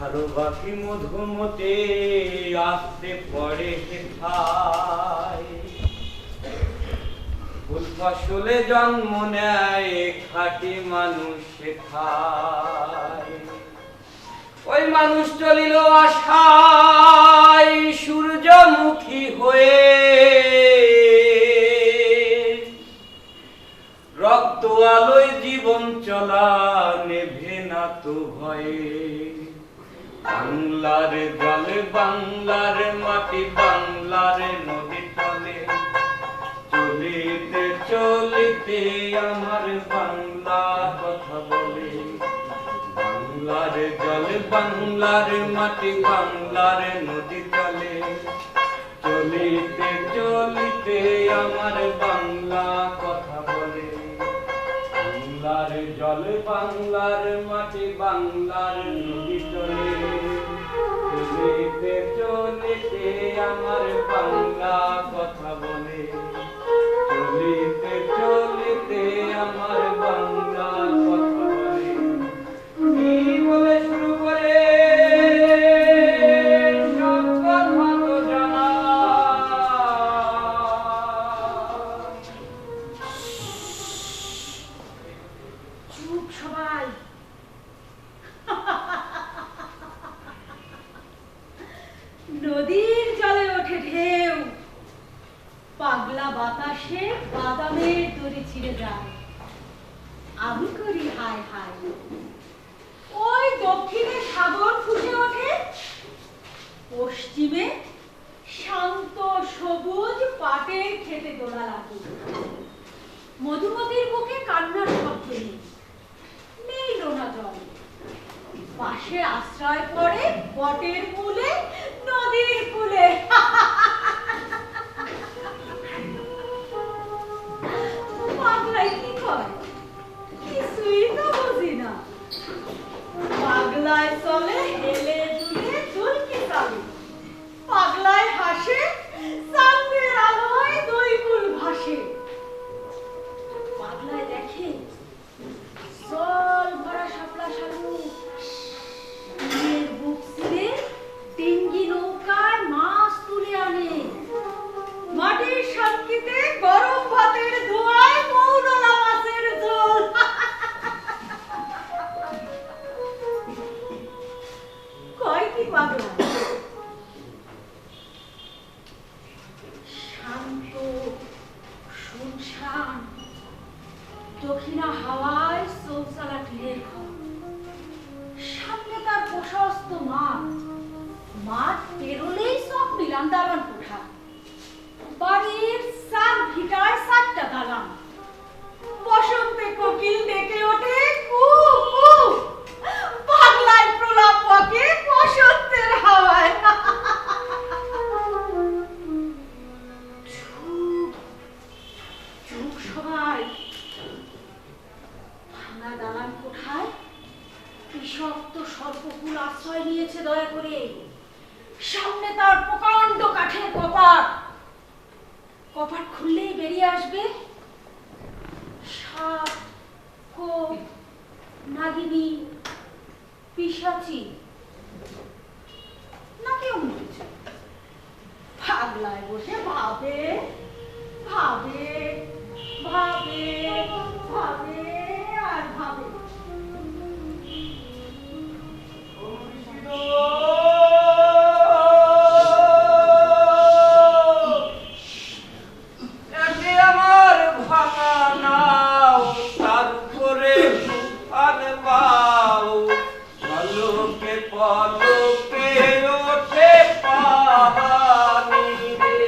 আরো বাকি মধুমতে আসতে পড়ে খায়, ফুল ফসলে জন্ম নেয় খাঁটি মানুষ খায়। ওই মানুষ চলিল আশায় সূর্যমুখী হয়ে, রক্ত আলোয় জীবন চলা নেভে না তো ভয়ে। বাংলার জল বাংলার মাটি বাংলার নদী চলে, চলিতে চলিতে আমার বাংলা কথা বলে। বাংলার জল বাংলার মাটি বাংলার নদী চলে, চলিতে চলিতে আমার বাংলা কথা বলে। বাংলার জল বাংলার মাটি বাংলার নদী চলে, চলিতে চলিতে আমার বাংলা কথা বলে। চলিতে চলিতে আমার বাংলা কথা বলে। কি বলে শুরু করে সব কথা তো জানা, চুপ সবাই। নদীর জলে ওঠে ঢেউ, পাগলা বাতাসে বাদামের দড়ি ছিঁড়ে যায়। আমি করি হায় হায়। ওই দক্ষিণে সাগর ফুটে ওঠে, পশ্চিমে শান্ত সবুজ পাটের খেতে দোলা লাগে। মধুমতির বুকে কান্নার শব্দ নেই, নেই নোনা জল। পাশে আশ্রয় পড়ে বটের মূলে নদীর কূলে। পাগলাই কি করে কিছুই তো বুঝি না। পাগলায় চলে হেলে দুলে দুলকি চালে, পাগলায় হাসে চাঁদের আলোয় দুই ফুল ভাসে। পাগলায় দেখে জল ভরা শাপলা শালু, বুক ছিঁড়ে ডিঙ্গি নৌকায় মাছ তুলে আনে। মাটির সাক্ষীতে গরম ভাতের ধোঁয়ায় মৌরলা মাছের ঝোল। কয় কি পাগলা শান্ত শুনশান দক্ষিণা হাওয়ায় চৌচালা টিনের ঘর। সামনে তার প্রশস্ত মাঠ, মাঠ পেরোলেই সব মিলান দালান কোঠা। বাড়ির চার ভিটায় 4টা দালান। বসন্তে কোকিল ডেকে ওঠে কু কু, পাগলায় প্রলাপ বকে বসন্তের হাওয়ায়। চুপ চুপ সবাই। ভাঙা দালান কোঠায় বিষাক্ত সর্পকুল আশ্রয় নিয়েছে দয়া করে। সামনে তার প্রকাণ্ড কাঠের কপাট, কপাট খুললেই বেরিয়ে আসবে সাপ, খোপ, নাগিনী, পিশাচি, নাকি অন্য কিছু। পাগলায় বসে ভাবে ভাবে ভাবে ভাবে আর ভাবে। আমার ভাঙা নাও তার উপরে তুফান বাও, পলকে পলকে ওঠে পাহাড়ি রে।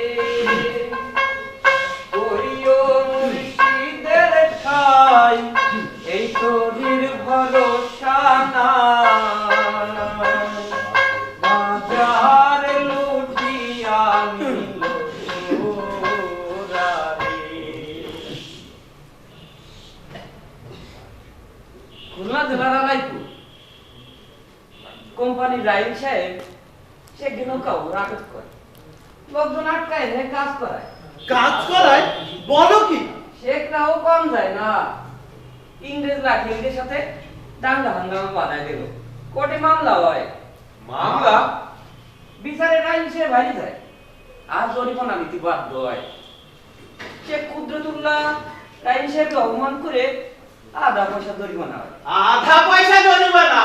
ওইও মুর্শিদের ঠাই এই তোরির ভরসা নাই, বাজার লুটিয়া নিল চোরারে। খুলনা জেলার আলাইপুর কোম্পানির রাইল সাহেব সে নৌকাও রাখত করে, লোকজন আটকায় রে কাজ করায়। কাজ করায়? বলো কি? শেখরাও কম যায় না। ইংরেজরা ঢেঙ্গের সাথে দাঙ্গা হাঙ্গামা বাঁধায় দিল, কোর্টে মামলা হয়, মামলা? বিচারে টাইম সে ভারী যায় আর জরিমানা নিতে বাধ্য হয়। সে কুদরতুল্লাহ টাইম সাহেবকে অপমান করে আধা পয়সা জরিমানা হয়। আধা পয়সা জরিমানা?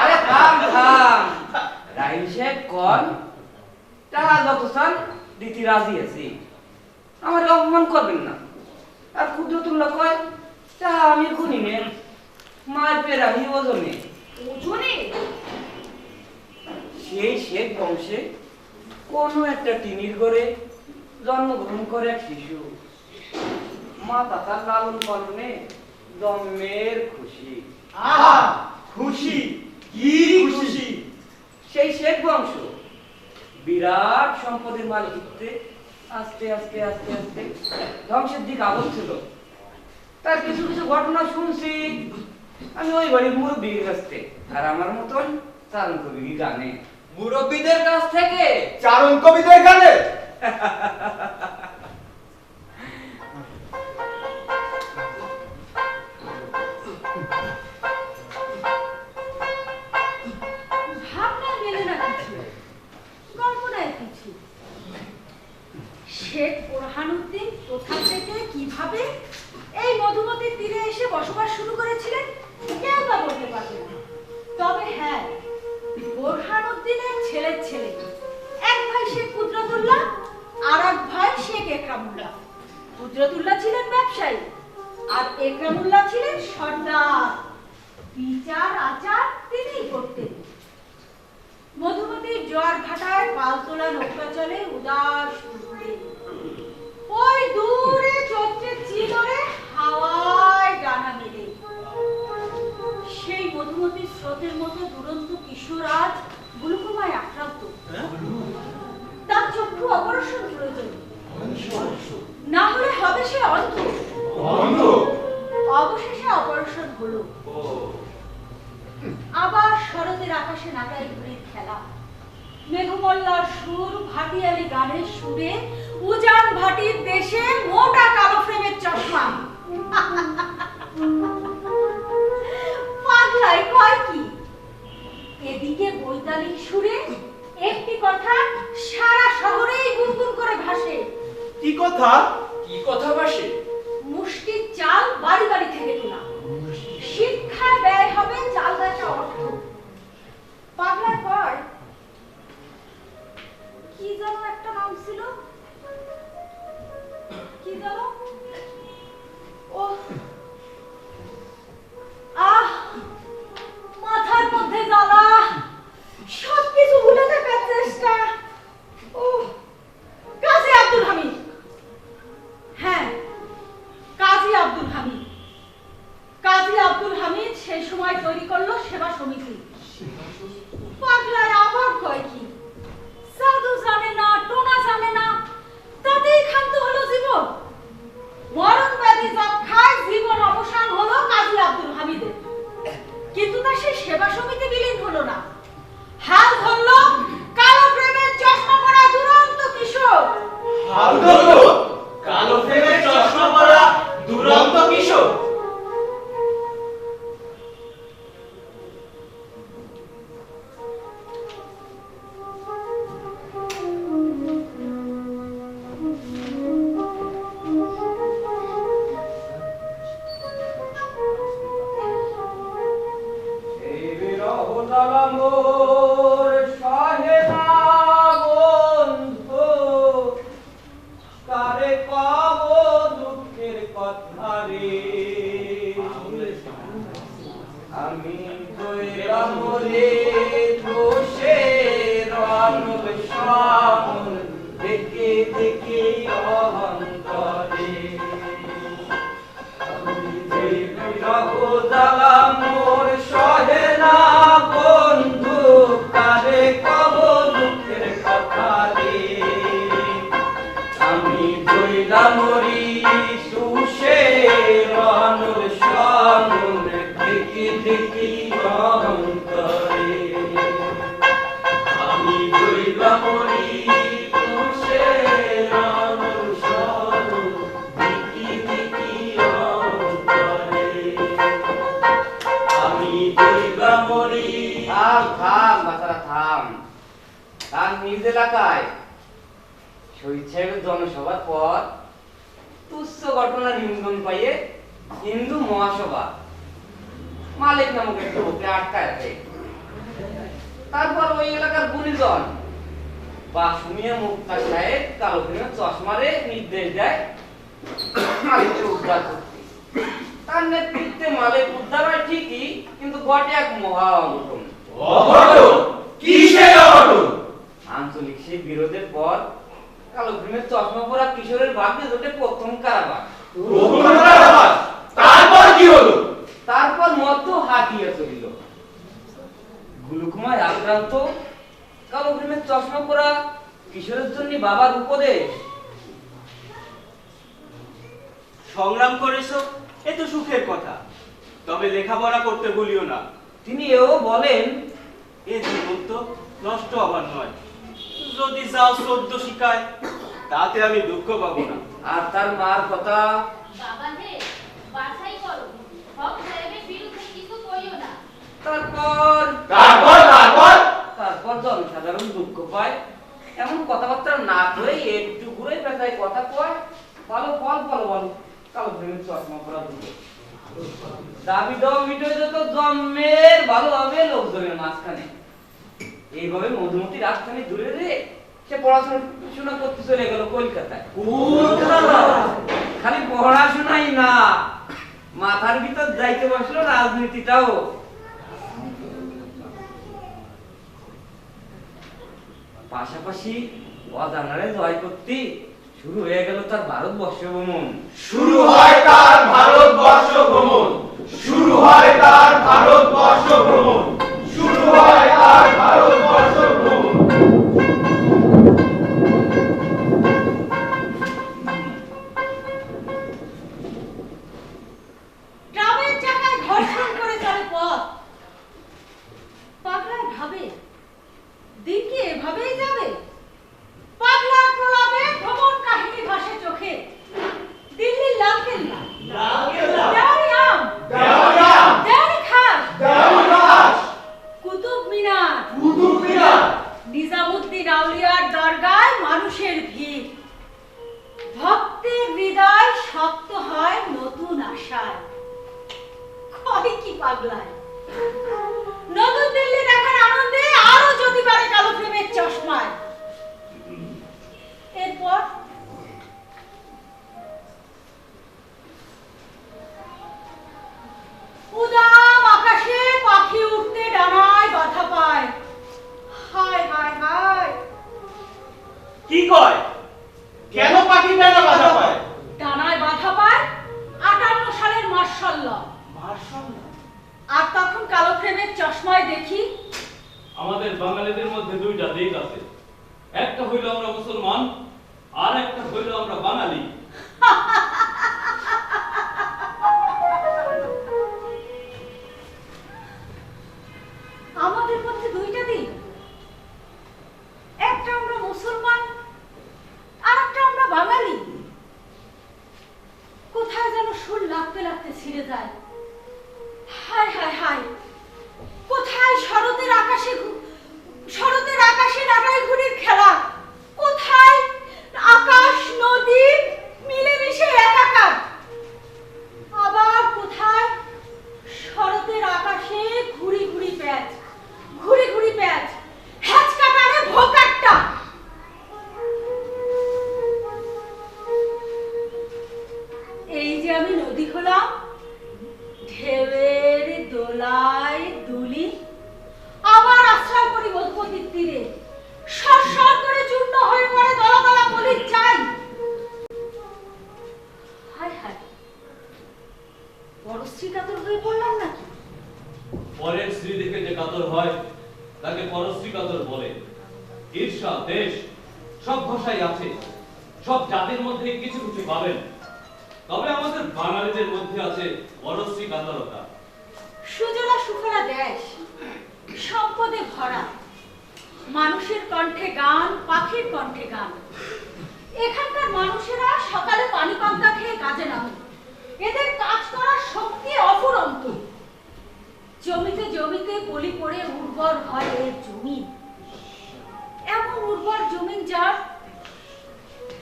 আরে থাম থাম, রাইম সাহেব কন টাকা যত চান দিতে রাজি আছি, আমার অপমান করবেন না। আর কুদরতুল্লাহ কয় টাকা আমি খুনি নে, মার পেরা আমি ওজনে। ওজনে? সেই শেখ বংশে কোনো একটা টিনির ঘরে জন্মগ্রহণ করে এক শিশু, মাতা তার লালন পালনে জন্মের খুশি। আহা, খুশি, কি খুশি! সেই শেখ বংশ বিরাট সম্পদের মালিকত্বে আস্তে আস্তে আস্তে আস্তে ধ্বংসের দিক আবদ্ধ। তার কিছু কিছু ঘটনা শুনছি আমি ওই বাড়ির মুরব্বীর কাছ থেকে, আর আমার মতন চারণ কবি গানে। মুরব্বীদের কাছ থেকে? চারণ কবিদের গানে? ভাবনা মেলে না কিছু, কল্পনায় কিছু। শেখ বোরহানুদ্দিন কোথা থেকে কিভাবে এই মধুমতির তীরে এসে বসবাস শুরু করেছিলেন কেউ তা বলতে পারবে না। তবে হ্যাঁ, বোরহানুদ্দিনের ছেলের ছেলে, এক ভাই শেখ কুদরতুল্লাহ আর এক ভাই শেখ একরামুল্লাহ। কুদরতুল্লাহ ছিলেন ব্যবসায়ী আর একরামুল্লাহ ছিলেন সর্দার। বিচার আচার তিনিই করতেন। মধুমতির জোয়ার ভাটায় পাল তোলা নৌকা চলে উদাস দুপুরে। ওই দূরে চৈত্রের চিলরে হাওয়ায় ডানা মেলে। সেই মধুমতির স্রোতের মতো দুরন্ত কিশোর আজ গ্লুকোমায় আক্রান্ত। তার চক্ষু অপারেশন প্রয়োজন, না হলে হবে সে অন্ধ। অবশেষে অপারেশন হলো। আবার শরতের আকাশে নাটাই ঘুরির খেলা। মেঘমল্লার সুর ভাটিয়ালি গানের সুরে উজান ভাটির দেশে মোটা কালো ফ্রেমের চশমা। পাগলাই কয় কি? এদিকে বৈতালিক সুরে একটি কথা সারা শহরেই গুনগুন করে ভাসে। কি কথা? কি কথা ভাসে? মুষ্টির চাল বাড়ি বাড়ি থেকে তোলা। শিক্ষায় ব্যয় হবে চাল গাছা অর্থ। পাগলা কয় কি যেন একটা নাম ছিল, কি যেন, ও আহ, মাথার মধ্যে জ্বালা, সবকিছু ভুলে থাকার চেষ্টা। ও কাজী আব্দুল হামিদ। হ্যাঁ, কাজী আব্দুল হামিদ। কাজী আব্দুল হামিদ সেই সময় তৈরি করলো সেবা সমিতি। পাগলায় আবার কয় কি? সাধু জানে না, টোনা জানে না, তাতেই ক্ষান্ত হলো জীবন। মরণ ব্যাধি যক্ষায় জীবন অবসান হলো কাজী আব্দুল হামিদের। কিন্তু তা সে সেবা সমিতি বিলীন হলো না। হাল ধরলো কালো প্রেমের চশমা পরা দুরন্ত কিশোর। হাল ধরলো কালো ফ্রেমের চশমা পরা দুরন্ত কিশোর। এই বিরহ জ্বালা মোর সহে না বন্ধু, কারে কব দুঃখের কথা রে। আমি দইলাম রে দোষের আনল সামল, দেখে দেখে অহংকারে। এই বিরহ জ্বালা মোর সহে না বন্ধু, কারে কব দুঃখের কথা রে। আমি দইলাম রি সুষের আনল সামল, দেখে দেখে অহংকারে। আমি দইলাম রি সুষের আনল সামল, দেখে দেখে অহংকারে। আমি দইলাম রি থাম থাম বাচ্চারা থাম। তার নিজ এলাকায় স্বেচ্ছাসেবক জনসভার পর তুচ্ছ ঘটনার ইন্ধন পাইয়ে হিন্দু মহাসভা মালিক নামক একটি লোককে আটকায় রাখে। তারপর ওই এলাকার গুণীজন বাসুমিয়া মুক্তা সাহেব কালো ফিল্মের চশমারে নির্দেশ দেয় মালিককে উদ্ধার করতে। তার নেতৃত্বে মালিক উদ্ধার হয় ঠিকই, কিন্তু ঘটে এক মহা অঘটন। অঘটন? কি সেই অঘটন? আঞ্চলিক সেই বিরোধের পর কালো ফিল্মের চশমা পরা কিশোরের ভাগ্যে জোটে প্রথম কারাবাস। প্রথম কারাবাস? তারপর কি হলো? তারপর মধ্য হাতিয়া চলিল। গ্লুকোমায় আক্রান্ত কালো ফিল্মের চশমা পরা কিশোরের জন্য বাবার উপদেশ, সংগ্রাম করেছো, এ তো সুখের কথা, তবে লেখাপড়া করতে ভুলিও না। তিনি এও বলেন, এ জীবন তো নষ্ট হবার নয়, যদি যাও 14 শিকায় তাতে আমি দুঃখ পাবো না। আর তার মার কথা, বাবা হে বাছাই করো, হক সাহেবের বিরুদ্ধে কিছু কইও না। তারপর তারপর জনসাধারণ দুঃখ পায়, এমন কথাবার্তা না করে একটু ঘুরে পেঁচায় কথা কয়, ভালো ফল ফল বলো কালো ফিল্মের চশমা পরা দুটো দাবি দাও মিটে যত জন্মের ভালো হবে লোকজনের মাঝখানে। এইভাবে মধুমতি রাজধানী দূরে রে সে পড়াশোনা করতে চলে গেল কলকাতায়। খালি পড়াশোনাই না, মাথার ভিতর যাইতে বসলো রাজনীতিটাও। পাশাপাশি অজানারে জয় করতে শুরু হয়ে গেল তার ভারতবর্ষ ভ্রমণ। শুরু হয় তার ভারতবর্ষ ভ্রমণ, শুরু হয় তার ভারতবর্ষ ভ্রমণ, শুরু হয় তার ভারতবর্ষ ভ্রমণ। ট্রামের চাকায় ঘর্ষণ করে চলে পথ। পাগলায় ভাবে দিন কি এভাবেই যাবে? পাগলার প্রলাপে ভ্রমণ কাহিনী ভাসে চোখে। দিল্লির লালকেল্লা, দেওয়ানি আম, দেওয়ানি খাস, কুতুব মিনার, নিজামুদ্দিন আউলিয়ার দরগায় মানুষের ভিড়। ভক্তের হৃদয় শক্ত হয় নতুন আশায়। কয় কি পাগলায়? নতুন দিল্লি দেখার আনন্দে আরো যদি পারে কালো ফ্রেমের চশমায়। এরপর উদাম আকাশে পাখি উঠতে ডানায় বাধা পায়। হায় হায় হায়, কি কয়? কেন পাখি ডানা বাধা পায়? ডানায় বাধা পায় 58 সালের মার্শাল্লাহ। আর তখন কালো ফ্রেমের চশমায় দেখি আমাদের বাঙালিদের মধ্যে দুইটা দিক আছে, একটা হইল আমরা মুসলমান, আর একটা হইল আমরা বাঙালি। আমাদের মধ্যে দুইটা দিক, একটা আমরা মুসলমান আর একটা আমরা বাঙালি। কোথায় যেন সুর লাগতে লাগতে ছিঁড়ে যায়। হায় হায় হায়, কোথায় শরতের আকাশে নাটাই ঘুড়ির খেলা, কোথায় আকাশ নদী মিলেমিশে একাকার, আবার কোথায় শরতের আকাশে ঘুড়ি ঘুড়ি প্যাচ, হ্যাচ কাটারে ভোকাট্টা। এই যে আমি নদী হলাম, ঢেউয়ের দোলায় দুলি, আবার আশ্রয় করি মধুমতির তীরে, সরসর করে চূর্ণ হয়ে পড়ে দলা দলা পলির চাই। হায় হায়, বড় শ্রীকাতর হয়ে পড়লাম নাকি? পরের স্ত্রী দেখে যে কাতর হয় তাকে পরশ্রী কাতর বলে। ঈর্ষা, দেশ সব ভাষাই আছে, সব জাতির মধ্যে কিছু কিছু পাবেন, তবে আমাদের বাঙালিদের মধ্যে আছে পরশ্রী কাতরতা। সুজলা সুফলা দেশ, সম্পদে ভরা, মানুষের কণ্ঠে গান, পাখির কণ্ঠে গান। এখানকার মানুষেরা সকালে পানি পান্তা খেয়ে কাজে নামে, এদের কাজ করার শক্তি অফুরন্ত। জমিতে জমিতে পলি পড়ে উর্বর হয় এর জমিন। এমন উর্বর জমিন যার,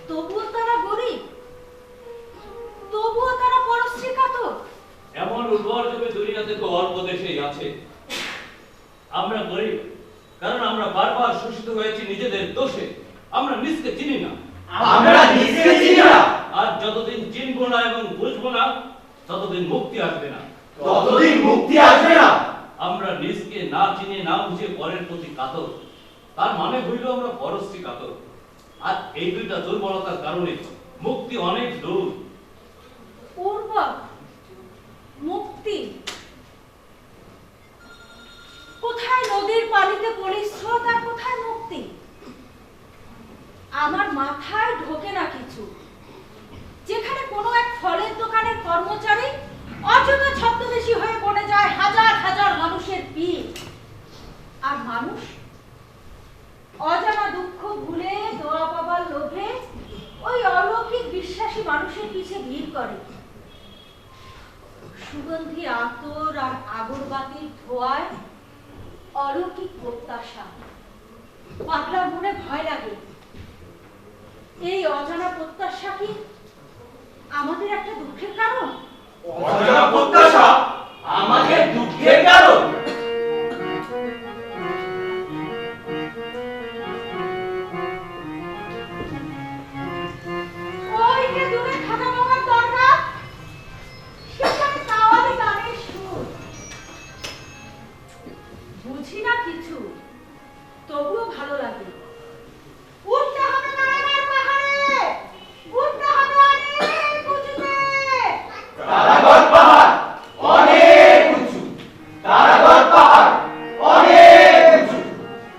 তবুও তারা গরিব, তবুও তারা পরশ্রী কাতর। এমন উর্বর জমি দুনিয়াতে তো অল্প দেশেই আছে। আমরা গরিব কারণ আমরা বারবার শোষিত হয়েছি নিজেদের দোষে। আমরা নিজকে চিনি না। আমরা নিজেকে চিনি না। আর যতদিন চিনবো না এবং বুঝবো না ততদিন মুক্তি আসবে না। ততদিন মুক্তি আসবে না। আমরা নিজকে না চিনে না বুঝে পরের প্রতি কাতর, তার মানে হইল আমরা পরশ্রী কাতর। আর এই দুইটা দুর্বলতার কারণে মুক্তি অনেক দূর। উর্বর মুক্তি কোথায়? নদীর পানিতে পরিস্রোত আর কোথায় মুক্তি? আমার মাথায় ঢোকে না কিছু। যেখানে কোনো এক ফলের দোকানের কর্মচারী অযথা ছদ্মবেশী হয়ে পড়ে যায় হাজার হাজার মানুষের ভিড়, আর মানুষ অজানা দুঃখ ভুলে দোয়া পাবার লোভে ওই অলৌকিক বিশ্বাসী মানুষের পিছে ভিড় করে। সুগন্ধি আতর আর আগরবাতির ধোঁয়ায় অলৌকিক প্রত্যাশা। পাগলার মনে ভয় লাগে, এই অজানা প্রত্যাশা কি আমাদের একটা দুঃখের কারণ? অজানা প্রত্যাশা আমাদের দুঃখের কারণ। ওই যে দূরে খাজা বাবার দরগা, সেখানে কাওয়ালি গানের সুর। বুঝি না কিছু, তবুও ভালো লাগে। উঠতে হবে কারাগার পাহাড়ে, উঠতে হবে অনেক উঁচুতে। কারাগার পাহাড় অনেক উঁচু। কারাগার পাহাড় অনেক উঁচু।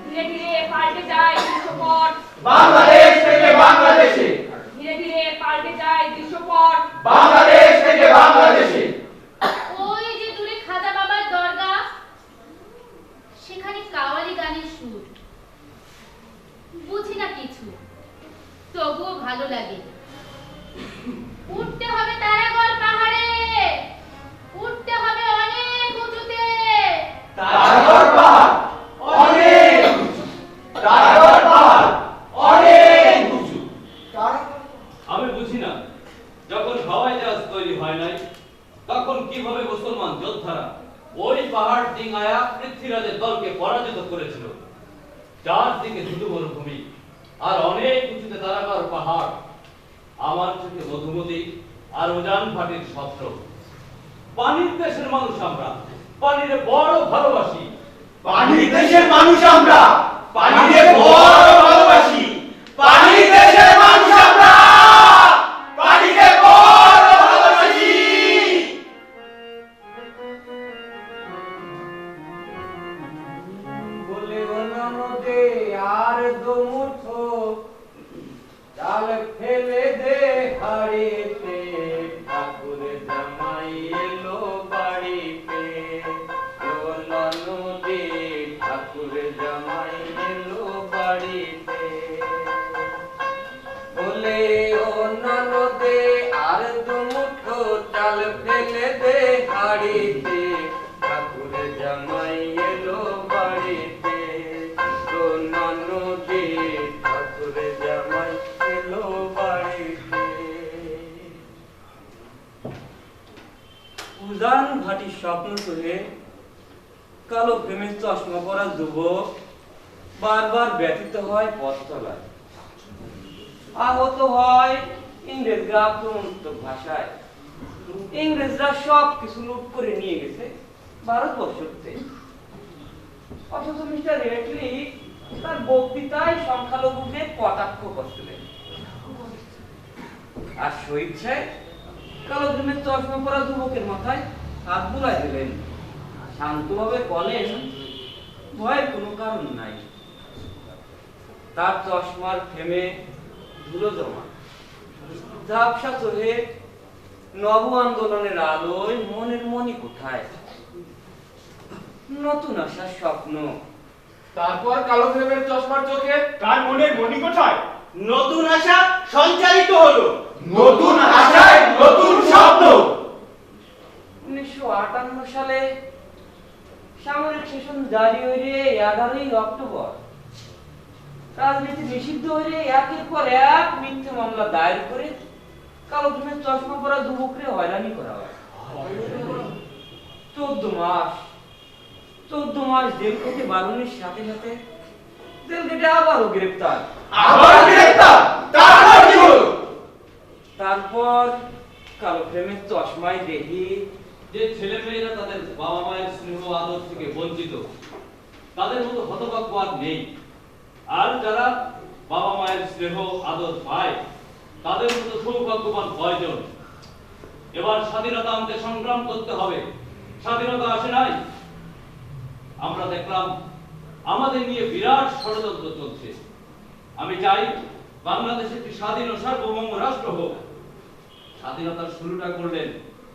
ধীরে ধীরে পাল্টে যায় দৃশ্যপট, বাংলাদেশ থেকে বাংলাদেশে। ধীরে ধীরে পাল্টে যায় দৃশ্যপট। বাংলাদেশ থেকে বাংলাদেশে। ওই যে দূরে খাজা বাবার দরগা, সেখানে কাওয়ালি গানের সুর। বুঝি না কিছু, তবুও ভালো লাগে। উঠতে হবে তারাগড় পাহাড়ে, উঠতে হবে অনেক উঁচুতে। কারাগার পাহাড় অনেক উঁচু। কারাগার পাহাড় অনেক উঁচু। আমি বুঝি না, যখন হাওয়াই জাহাজ তৈরি হয় নাই তখন কিভাবে মুসলমান যোদ্ধারা ওই পাহাড় ডিঙায়া পৃথ্বীরাজের দলকে পরাজিত করেছিল, যার দিকে ধুধু মরুভূমি আর অনেক উঁচুতে তারাগড় পাহাড়। আমার চোখে মধুমতি আর উজান ভাটির স্বপ্ন। পানির দেশের মানুষ আমরা, পানিরে বড় ভালোবাসি। পানির দেশের মানুষ আমরা, পানিকে বড় ভালোবাসি। পানির দেশের মানুষ আমরা, পানিকে বড় ভালোবাসি। বলে নদে আর দুমুঠো চাল ফেলে দে হাড়িতে, ঠাকুর জামাই এলো বাড়িতে। নদী ঠাকুর জামাই এলো বাড়িতে। বলে ও নদে আর দুমুঠো চাল ফেলে দে হাড়িতে, ঠাকুর জামাই এলো বাড়িতে। ও নদী ঠাকুর জামাই এলো বাড়িতে। উজান ভাটির স্বপ্ন তুলে কালো প্রেমের চশমা পরা যুবক বারবার ব্যথিত হয় পথচলায়, আহত হয় ইংরেজরা আক্রমণাত্মক ভাষায়। ইংরেজরা সব কিছু লুট করে নিয়ে গেছে ভারতবর্ষতে, অথচ মিস্টার রেটলি তার বক্তৃতায় সংখ্যালঘুদের কটাক্ষ করছিলেন। আর স্বেচ্ছায় কালো প্রেমের চশমা পরা যুবকের মাথায় হাত বুলাই দিলেন, শান্তভাবে বলেন ভয়ের কোনো কারণ নাই। তার চশমার ফ্রেমে ধুলো জমা, ঝাপসা চোখে নব আন্দোলনের আলোয় মনের মনি কোথায়, নতুন আসার স্বপ্ন। তারপর কালো ফ্রেমের চশমার চোখে তার মনের মনি কোথায়? নতুন আশা সঞ্চারিত হলো, নতুন আশায় নতুন স্বপ্ন। 1958 সালে সামরিক শাসন জারি হইলে 11ই অক্টোবর রাজনীতি নিষিদ্ধ হইলে একের পর এক মিথ্যে মামলা দায়ের করে কালো ঘুমের চশমা পরা যুবকরে হয়রানি করা হয়। 14 মাস জেল থেকে বারণের সাথে সাথে জেল কেটে আবারও গ্রেপ্তার। আবার গ্রেফতার, তারপর কি হলো? তারপর কালো ফ্রেমের চশমায় দেখি যে ছেলে মেয়েরা তাদের বাবা মায়ের স্নেহ আদর থেকে বঞ্চিত, তাদের মতো হতভাগ্য আর নেই। আর যারা বাবা মায়ের স্নেহ আদর পায়, তাদের মতো সৌভাগ্যবান কয়জন? এবার স্বাধীনতা আনতে সংগ্রাম করতে হবে। স্বাধীনতা আসে নাই। আমরা দেখলাম আমাদের নিয়ে বিরাট ষড়যন্ত্র চলছে। আমি চাই বাংলাদেশ একটি স্বাধীন ও সার্বভৌম রাষ্ট্র হোক। স্বাধীনতার শুরুটা করলেন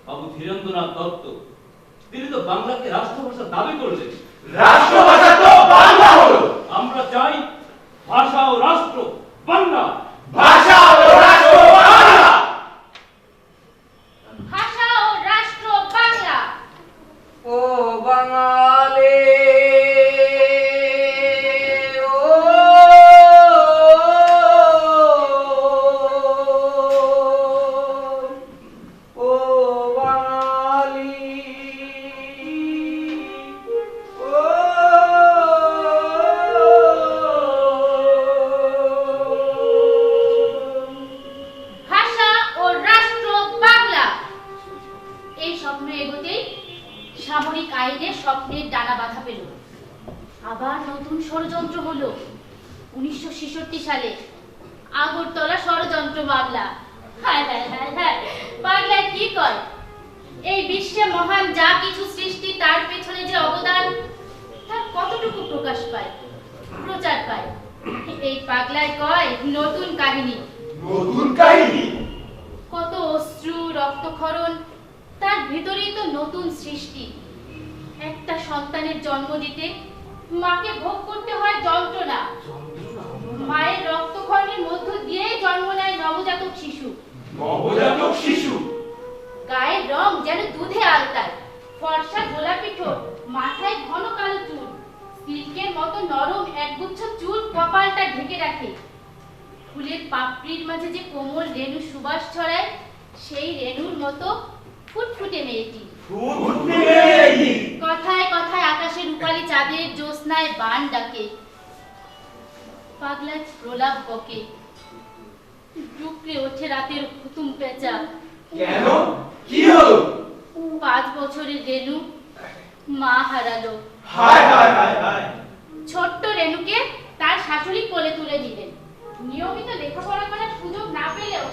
বাবু ধীরেন্দ্রনাথ দত্ত। তিনি তো বাংলাকে রাষ্ট্রভাষা দাবি করলেন। রাষ্ট্রভাষা তো বাংলা হলো। আমরা চাই ভাষা ও রাষ্ট্র বাংলা। ভাষা ও রাষ্ট্র বাংলা। ভাষা ও রাষ্ট্র বাংলা। ও বাঙালি ও বাঙালি ও ভাষা ও রাষ্ট্র বাংলা। এই স্বপ্ন এগোতেই সামরিক আইনের স্বপ্নের ডানা বাঁধা পেল। আবার নতুন ষড়যন্ত্র হলো। 1966 সালে আগরতলা ষড়যন্ত্র মামলা। হায় হায় হায় হায়, বাংলায় কি কয়? এই বিশ্বে মহান যা কিছু সৃষ্টি, তার পেছনে যে অবদান, তার কতটুকু প্রকাশ পায়, প্রচার পায়? এই পাগলায় কয় নতুন কাহিনী। নতুন কাহিনী। কত অশ্রু, রক্তক্ষরণ, তার ভিতরেই তো নতুন সৃষ্টি। একটা সন্তানের জন্ম দিতে মাকে ভোগ করতে হয় যন্ত্রণা। মায়ের রক্তক্ষরণের মধ্য দিয়েই জন্ম নেয় নবজাতক শিশু। নবজাতক শিশু। গায়ের রং যেন দুধে আলতায়, ফর্সা গোলাপি ঠোঁট, মাথায় ঘন কালো চুল, সিল্কের মতো নরম একগুচ্ছ চুল কপালটা ঢেকে রাখে। ফুলের পাপড়ির মাঝে যে কোমল রেণু সুবাস ছড়ায়, সেই রেণুর মতো ফুটফুটে মেয়েটি। কথায় কথায় আকাশে রূপালী চাঁদের জ্যোৎস্নায় বান ডাকে, পাগলায় প্রলাপ বকে, ডুকরে ওঠে রাতের হুতুম পেঁচা। কেন? কি হলো? 5 বছরের রেণু মা হারালো। হায় হায় হায় হায়। ছোট্ট রেণুকে তার শাশুড়ি কোলে তুলে নিলেন। নিয়মিত লেখাপড়া করার সুযোগ না পেলেও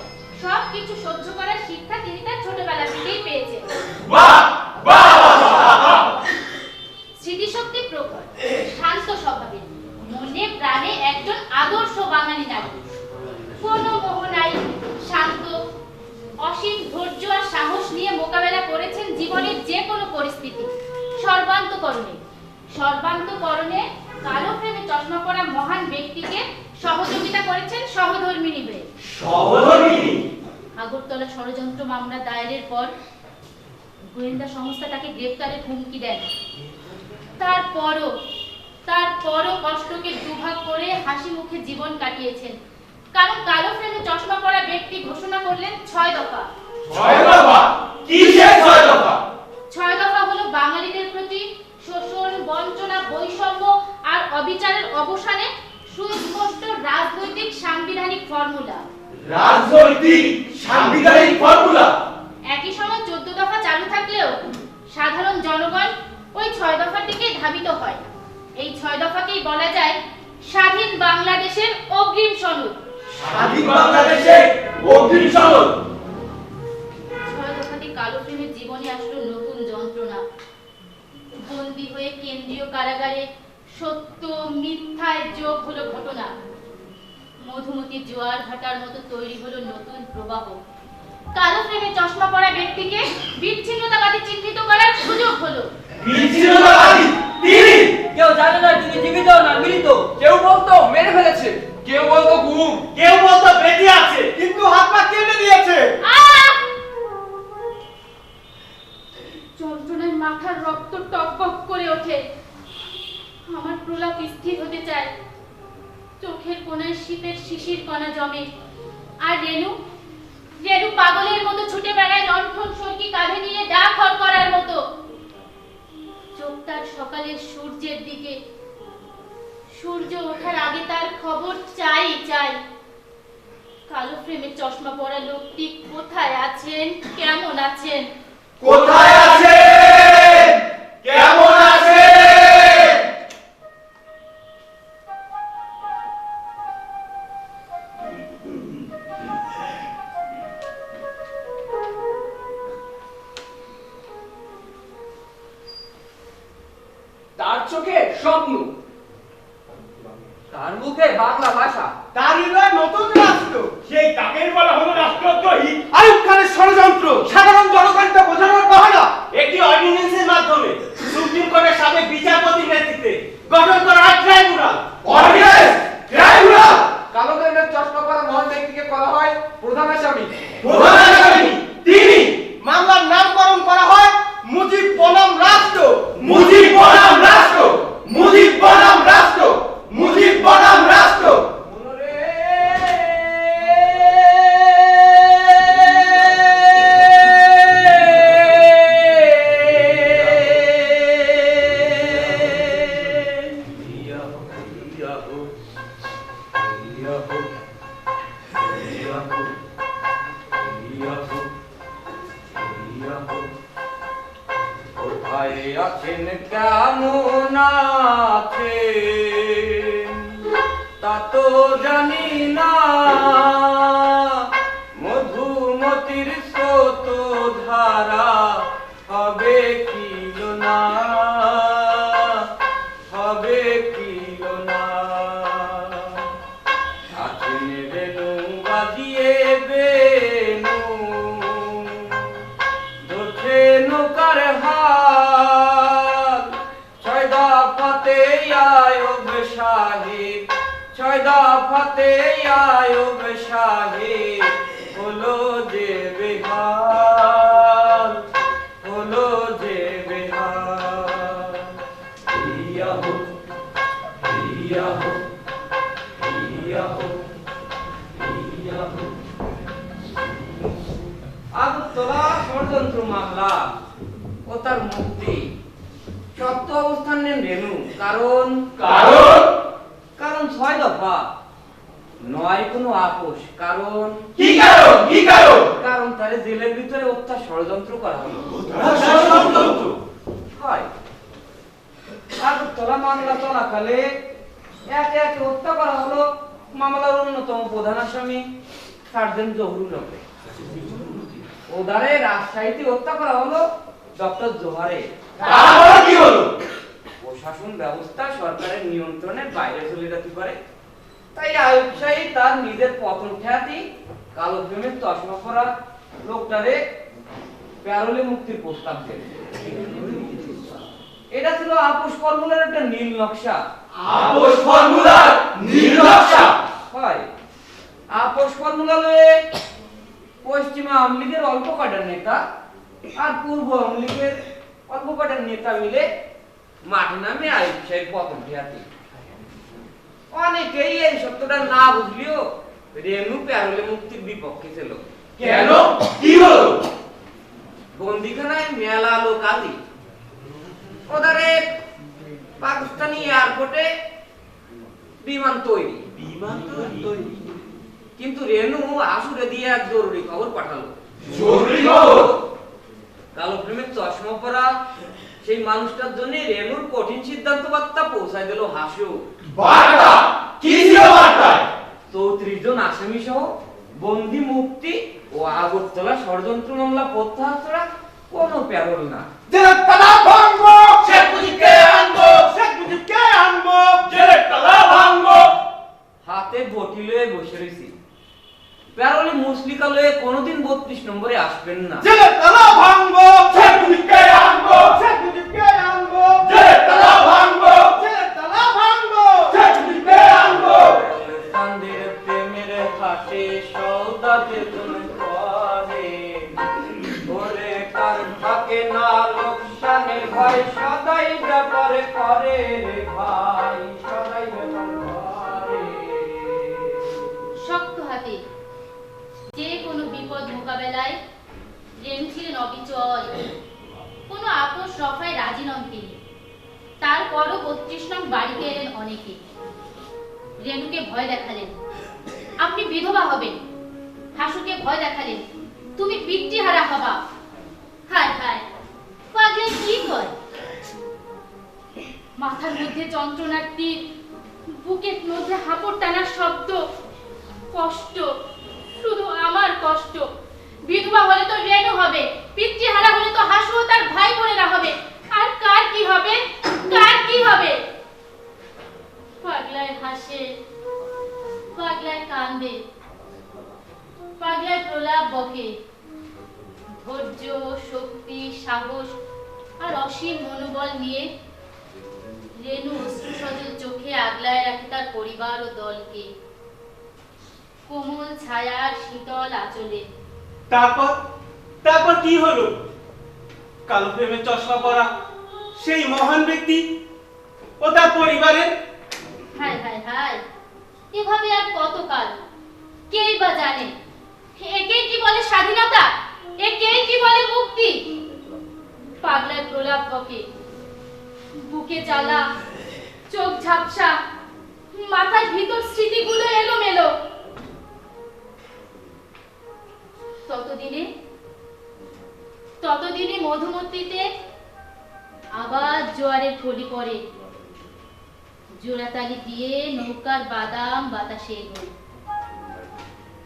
সবকিছু সহ্য করার শিক্ষা তিনি তার ছোটবেলা থেকেই পেয়েছেন। বাহ বাহ বাহ। স্মৃতিশক্তি প্রখর, শান্ত স্বভাবের, মনে প্রাণে একজন আদর্শ বাঙালি নারী। কোনো মোহ নাই, শান্ত, অসীম ধৈর্য আর সাহস নিয়ে মোকাবেলা করেছেন জীবনের যে কোনো পরিস্থিতি। সর্বান্তকরণে কালো ফ্রেমে চশমা পরা মহান ব্যক্তিকে সহযোগিতা করেছেন সহধর্মিণী হয়ে। সহধর্মিণী। আগরতলা ষড়যন্ত্র মামলা দায়েরের পর গোয়েন্দা সংস্থা তাকে গ্রেফতারের হুমকি দেন। তারপরও কষ্টকে দুভাগ করে হাসি মুখে জীবন কাটিয়েছেন। কারণ কালো ফ্রেমে চশমা পরা ব্যক্তি ঘোষণা করলেন 6 দফা। 6 দফা? কি সে 6 দফা? 6 দফা হলো বাঙালিদের প্রতি শোষণ, বঞ্চনা, বৈষম্য আর অবিচারের অবসানে সুস্পষ্ট রাজনৈতিক সাংবিধানিক ফর্মুলা। রাজনৈতিক সাংবিধানিক ফর্মুলা। একই সময় 14 দফা চালু থাকলেও সাধারণ জনগণ ওই 6 দফার দিকে ধাবিত হয়। এই 6 দফাকেই বলা যায় স্বাধীন বাংলাদেশের অগ্রিম সনদ। স্বাধীন বাংলাদেশের অগ্রিম সনদ। 6 দফাতে কালো ফ্রেমের জীবনে আসলো নতুন যন্ত্রণা। বন্দী হয়ে কেন্দ্রীয় কারাগারে সত্য মিথ্যায় যোগ হলো ঘটনা। মধুমতি জোয়ার ভাটার মতো তৈরি হলো নতুন প্রবাহ। কালো ফ্রেমে চশমা পরা ব্যক্তিকে বিচ্ছিন্নতাবাদী চিহ্নিত করার সুযোগ হলো। বিচ্ছিন্নতাবাদী তিনি। কেউ জানে না তিনি জীবিত না মৃত। কেউ বলতো মেরে ফেলেছে, কেউ বলতো গুম, কেউ বলতো বেঁচে আছে কিন্তু হাত পা কেটে দিয়েছে। যন্ত্রণায় মাথার রক্ত টকবক করে ওঠে। প্রলাপ স্থির হতে চায়, চোখের কোণায় শীতের শিশির কণা জমে, আর রেনু রেনু পাগলের মতো ছুটে বেড়ায় লণ্ঠন সৈকি কাঁধে নিয়ে ডাক হর করার মতো। চোখ তার সকালের সূর্যের দিকে, সূর্য ওঠার আগে তার খবর চাই চাই। কালো ফ্রেমের চশমা পরা লোকটি কোথায় আছেন, কেমন আছেন? কোথায় আছেন? কেমন আছেন? তার চোখে স্বপ্ন, তার মুখে বাংলা ভাষা, তার হৃদয় নতুন রাষ্ট্র। সেই তাকের বলা হলো রাষ্ট্রদ্রোহী। আইয়ুব খানের ষড়যন্ত্র, সাধারণ জনগণকে বোঝানোর বাহানা। একটি অর্ডিন্যান্সের মাধ্যমে সুপ্রিম কোর্টের সাবেক বিচারপতির নেতৃত্বে গঠন করা হয় ট্রাইব্যুনাল। Ordinance, tribunal. কালো ফ্রেমের চশমা পরা মহান ব্যক্তিকে করা হয় প্রধান আসামি। প্রধান আসামি তিনি। মামলার নামকরণ করা হয় মুজিব বনাম রাষ্ট্র। মুজিব বনাম রাষ্ট্র, মুজিব বনাম রাষ্ট্র, মুজিব বনাম রাষ্ট্র। কোথায় আছেন, কেমন আছেন তা তো জানি না। মধুমতির স্রোত ধারা হবে কিল না, হবে কিল না। আছেন রেণু বাজিয়ে বেনু, ধরছে নৌকার হাল। ছয় দফাতে আয়ুব সাহেব, ছয় দফাতে আয়ুব সাহেব হলো যে বেহাল, হলো যে বেহাল। Yahoo Yahoo Yahoo Yahoo. Agartala ষড়যন্ত্র মামলা ও তার মুক্তি। সত্য অবস্থান নেন রেণু, কারণ কারণ কারণ 6 দফা নয় কোনো আপোষ। কারণ কি কারণ? কি কারণ? কারণ তারে জেলের ভিতরে হত্যা ষড়যন্ত্র করা হলো। ষড়যন্ত্র। হয় আগরতলা মামলা চলাকালে একে একে হত্যা করা হলো মামলার অন্যতম প্রধান আসামি সার্জেন্ট জহুরুল হককে। ওদারে রাজশাহীতে হত্যা করা হলো ডক্টর জোহারে। তারপর কি হলো? প্রশাসন ব্যবস্থা সরকারের নিয়ন্ত্রণের বাইরে চলে যেতে পারে, তাই আইয়ুব শাহী তার নিজের পতন ঠেকাতে কালো ফ্রেমের চশমা পরা লোকটারে প্যারোলে মুক্তির প্রস্তাব দেন। এটা ছিল আপোষ ফর্মুলার একটা নীল নকশা। আপোষ ফর্মুলার নীল নকশা। হয় আপোষ ফর্মুলা লয়ে পশ্চিমা আওয়ামী লীগের অল্প কয়টা নেতা আর পূর্ব আওয়ামী লীগের অল্প কয়টা নেতা মিলে মাঠে নামে আইয়ুব শাহীর পতন ঠেকাতে। অনেকেই এই সত্যটা না বুঝলেও রেণু প্যারোলে মুক্তির বিপক্ষে ছিল। কেন? কি হলো? বন্দিখানায় মেলা লোক আলি ওদারে পাকিস্তানি এয়ারপোর্টে বিমান তৈরি। বিমান তৈরি। কিন্তু রেণু আসুরে দিয়ে এক জরুরি খবর পাঠালো। জরুরি খবর? কালো প্রেমের চশমা পরা সেই মানুষটার জন্য রেণুর কঠিন সিদ্ধান্ত বার্তা পৌঁছায় দিল হাসু। বার্তা কি ছিল? বার্তায় 34 জন আসামি সহ বন্দি মুক্তি ও আগরতলা ষড়যন্ত্র মামলা প্রত্যাহার ছাড়া কোনো প্যারোল না। জেলের তালা ভাঙবো, শেখ মুজিবকে আনবো, শেখ মুজিবকে আনবো, জেলের তালা ভাঙবো। হাতে বটি লয়ে বসে রয়েছি। প্যারোলে মুসলিকা লয়ে কোনোদিন 32 নম্বরে আসবেন না। জেলের তালা ভাঙবো, শেখ মুজিবকে আনবো, শেখ মুজিবকে আনবো, জেলের তালা ভাঙবো, জেলের তালা ভাঙবো, শেখ মুজিবকে আনবো। চাঁদের প্রেমের হাটে সওদা বেতন করে, ওরে কার থাকে না লোকসানের ভয় সদাই ব্যাপারে করে রে। ভাই সদাই বেতন করে। শক্ত হাতে যে কোনো বিপদ মোকাবেলায় রেণু ছিলেন অবিচল। কোনো আপোষ রফায় রাজি নন তিনি। তারপরও ৩২ নং বাড়িতে এলেন অনেকে। রেণুকে ভয় দেখালেন, আপনি বিধবা হবেন। হাসুকে ভয় দেখালেন, তুমি পিতৃহারা হবা। হায় হায়, পাগলে কি কয়? মাথার মধ্যে যন্ত্রণার তীর, বুকের মধ্যে হাঁপড় টানার শব্দ। কষ্ট, শুধু আমার কষ্ট। বিধবা হলে তো রেণু হবে, পিতৃহারা হলে তো হাসু ও তার ভাই বোনেরা হবে। আর কার কি হবে? কার কি হবে? পাগলায় হাসে, পাগলায় কান্দে, পাগলায় প্রলাপ বকে। ধৈর্য, শক্তি, সাহস আর অসীম মনোবল নিয়ে রেণু অশ্রুসজল চোখে আগলায় রাখে তার পরিবার ও দলকে। কোমল ছায়ার শীতল আঁচলে। তারপর তারপর কি হলো? কালো প্রেমের চশমা পরা সেই মহান ব্যক্তি ও তার পরিবারের। হায় হায় হায়, এভাবে আর কতকাল? কেই বা জানে? একেই কি বলে স্বাধীনতা? একেই কি বলে মুক্তি? পাগলায় প্রলাপ বকে, বুকে জ্বালা, চোখ ঝাপসা, মাথার ভিতর স্মৃতিগুলো এলোমেলো। ততদিনে মধুমতিতে আবার জোয়ারের ফলি পড়ে। জোড়াতালি দিয়ে নৌকার বাদাম বাতাসে এগোয়।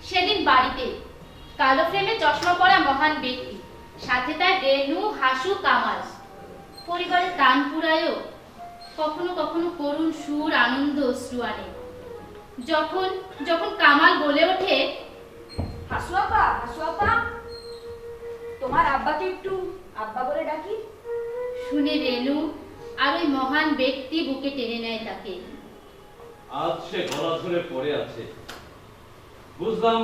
সেদিন বাড়িতে কালো ফ্রেমে চশমা পরা মহান ব্যক্তি, সাথে তার রেণু, হাসু, কামাল। পরিবারের প্রাণ পুরায়ও কখনো কখনো করুণ সুর, আনন্দ অশ্রু আনে। যখন যখন কামাল বলে ওঠে, হাসু আপা, তোমার আব্বাকে একটু আব্বা বলে ডাকি। শুনে রেণু আর ওই মহান ব্যক্তি বুকে টেনে নেয় তাকে। আজ সে গলা ধরে পড়ে আছে। বুঝলাম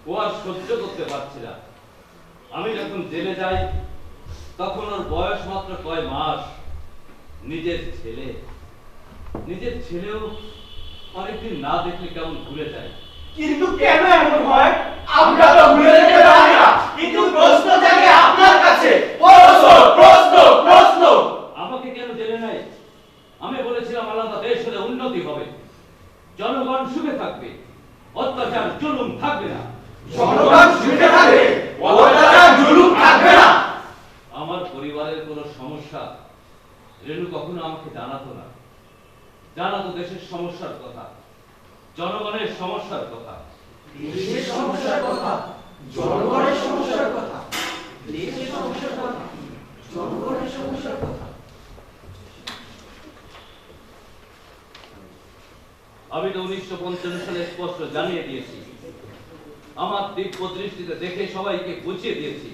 ও আর সহ্য করতে পারছি না। আমি যখন জেলে যাই তখন ওর বয়স মাত্র কয় মাস। নিজের ছেলেও অনেকদিন না দেখলে কেমন ভুলে যায়। কিন্তু কেন এমন হয়? আমরা তো ভুলে যেতে পারি না, কিন্তু প্রশ্ন জাগে আপনার কাছে। প্রশ্ন আমাকে কেন জেলে নেয়? আমি বলেছিলাম আলাদা দেশ হলে উন্নতি হবে, জনগণ সুখে থাকবে, অত্যাচার জুলুম থাকবে না। জনগণ সুখে থাকবে, অত্যাচার জুলুম থাকবে না। আমার পরিবারের কোনো সমস্যা রেণু কখনো আমাকে জানাতো দেশের সমস্যার কথা, জনগণের সমস্যার কথা। দেশের সমস্যার কথা, জনগণের সমস্যার কথা, দেশের সমস্যার কথা, জনগণের সমস্যার কথা। আমি তো 1955 সালে স্পষ্ট জানিয়ে দিয়েছি, আমার দিব্য দৃষ্টিতে দেখে সবাইকে বুঝিয়ে দিয়েছি।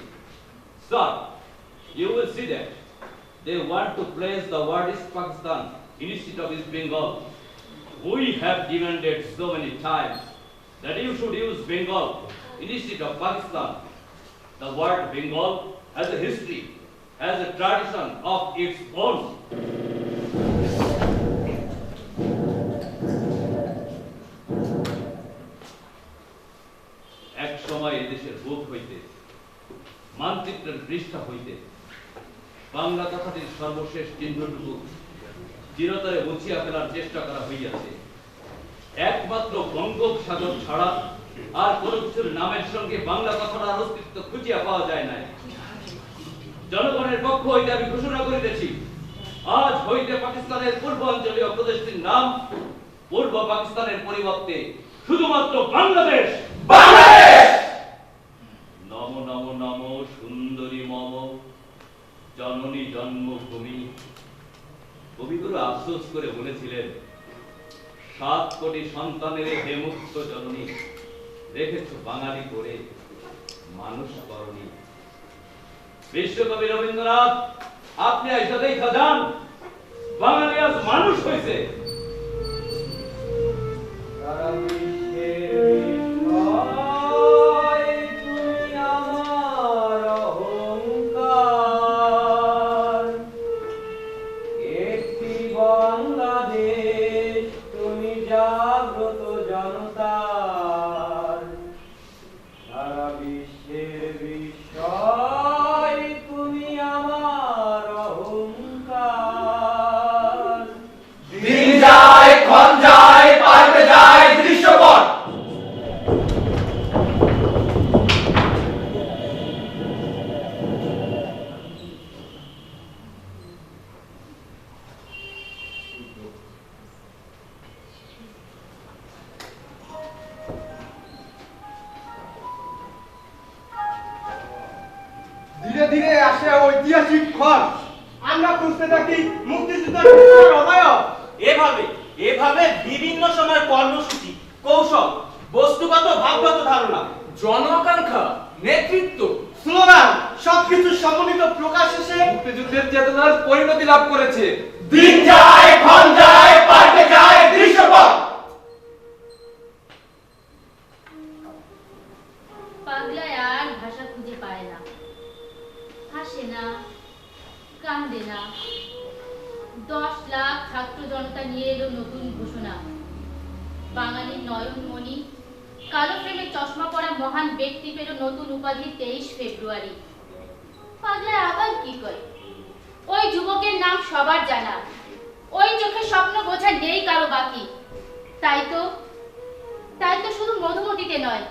Sir, you will see that they want to place the word is Pakistan instead of East Bengal. We have demanded so many times that you should use Bengal instead of Pakistan. The word Bengal has a history, has a tradition of its own. এক সময় এদেশের বুক হইতে, মানচিত্রের পৃষ্ঠা হইতে বাংলা কথাটির সর্বশেষ চিহ্নটুকু চিরতরে মুছিয়া ফেলার চেষ্টা করা হইয়াছে। একমাত্র বঙ্গোপসাগর ছাড়া আর কোনো কিছুর নামের সঙ্গে বাংলা কথাটার অস্তিত্ব খুঁজিয়া পাওয়া যায় নাই। জনগণের পক্ষ হইতে আমি ঘোষণা করিতেছি, আজ হইতে পাকিস্তানের পূর্বাঞ্চলীয় প্রদেশটির নাম পূর্ব পাকিস্তানের পরিবর্তে শুধুমাত্র বাংলাদেশ। নম নম নম সুন্দরী মম জননী জন্মভূমি। কবিগুরু আফসোস করে বলেছিলেন, 7 কোটি সন্তানের হে মুক্ত জননী, রেখেছ বাঙালি করে মানুষ করণী। বিশ্বকবি রবীন্দ্রনাথ, আপনি এসে দেখা যান, বাঙালি আজ মানুষ হয়েছে। একটি বাংলা বল, আমরা খুঁজতে থাকি মুক্তিযুদ্ধের হৃদয়ক। এভাবে বিভিন্ন সময় কর্মসূচি, কৌশল, বস্তুগত ভাবগত ধারণা, জনআকাঙ্ক্ষা, নেতৃত্ব, স্লোগান সবকিছু সমন্বিত প্রকাশ এসে মুক্তিযুদ্ধের চেতনার পরিণতি লাভ করেছে। দিন যায়, ক্ষণ যায়, পাল্টে যায় দৃশ্যপট। পাগলায় আর ভাষা খুঁজে পায় না, হাসে না, কান্দে না। 10 লাখ ছাত্র জনতা নিয়ে এলো নতুন ঘোষণা। বাঙালির নয়নমণি, কালো ফ্রেমে চশমা পরা মহান ব্যক্তি পেল নতুন উপাধি 23 ফেব্রুয়ারি। পাগলায় আবার কি কয়? ওই যুবকের নাম সবার জানা, ওই চোখে স্বপ্ন বোঝা নেই কারো বাকি। তাই তো শুধু মধুমতিতে নয়,